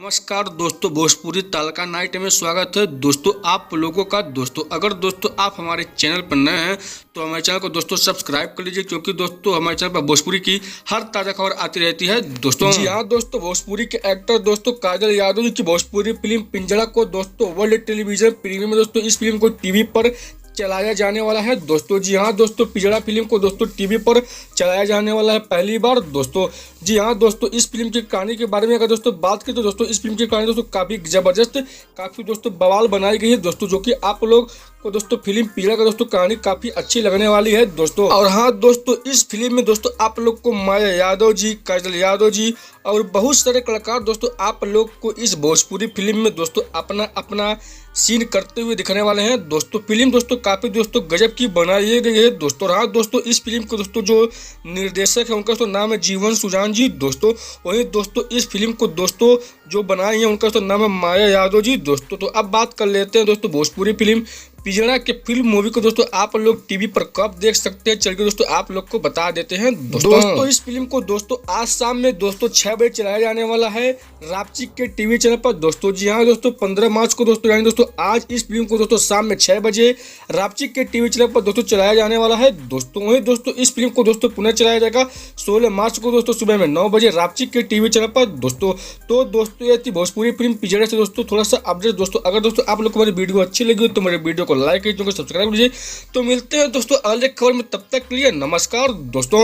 नमस्कार दोस्तों, भोजपुरी तड़का नाइट में स्वागत है। दोस्तों आप लोगों का अगर दोस्तों आप हमारे चैनल पर नए हैं तो हमारे चैनल को दोस्तों सब्सक्राइब कर लीजिए, क्योंकि दोस्तों हमारे चैनल पर भोजपुरी की हर ताज़ा खबर आती रहती है। दोस्तों जी हाँ दोस्तों, भोजपुरी के एक्टर दोस्तों काजल यादव जी की भोजपुरी फिल्म पिंजड़ा को दोस्तों वर्ल्ड टेलीविजन प्रीमियम में दोस्तों इस फिल्म को टीवी पर चलाया जाने वाला है। दोस्तों जी हाँ दोस्तों, पिंजड़ा फिल्म को दोस्तों टीवी पर चलाया जाने वाला है पहली बार। दोस्तों जी हाँ दोस्तों, इस फिल्म की कहानी के बारे में अगर दोस्तों बात करें तो दोस्तों इस फिल्म की कहानी दोस्तों काफ़ी ज़बरदस्त, काफ़ी दोस्तों बवाल बनाई गई है दोस्तों, जो कि आप लोग को दोस्तों फिल्म पिंजड़ा का दोस्तों कहानी काफ़ी अच्छी लगने वाली है दोस्तों। और हाँ दोस्तों, इस फिल्म में दोस्तों आप लोग को माया यादव जी, काजल यादव जी और बहुत सारे कलाकार दोस्तों आप लोग को इस भोजपुरी फिल्म में दोस्तों अपना अपना सीन करते हुए दिखने वाले हैं दोस्तों। फिल्म दोस्तों काफ़ी दोस्तों गजब की बनाई गई है दोस्तों। हाँ दोस्तों, इस फिल्म को दोस्तों जो निर्देशक है उनका तो नाम है जीवन सुजान जी दोस्तों। वहीं दोस्तों इस फिल्म को दोस्तों जो बनाई है उनका तो नाम है माया यादव जी दोस्तों। तो अब बात कर लेते हैं दोस्तों भोजपुरी फिल्म पिंजड़ा के फिल्म मूवी को दोस्तों आप लोग टीवी पर कब देख सकते हैं, चलिए दोस्तों आप लोग को बता देते हैं दोस्तों। इस फिल्म को दोस्तों आज शाम में दोस्तों 6 बजे चलाया जाने वाला है रापची के टीवी चैनल पर दोस्तों। जी हाँ दोस्तों, 15 मार्च को दोस्तों यानी दोस्तों आज इस फिल्म को दोस्तों शाम में 6 बजे रापची के टीवी चैनल पर दोस्तों चलाया जाने वाला है दोस्तों। वहीं दोस्तों इस फिल्म को दोस्तों पुनः चलाया जाएगा 16 मार्च को दोस्तों सुबह में 9 बजे रापची के टीवी चैनल पर दोस्तों। तो दोस्तों ये थी भोजपुरी फिल्म पिंजड़ा से दोस्तों थोड़ा सा अपडेट दोस्तों। अगर दोस्तों आप लोग को मेरी वीडियो अच्छी लगी तो मेरे वीडियो को लाइक कीजिए, सब्सक्राइब कीजिए। तो मिलते हैं दोस्तों अगले खबर में, तब तक के लिए नमस्कार दोस्तों।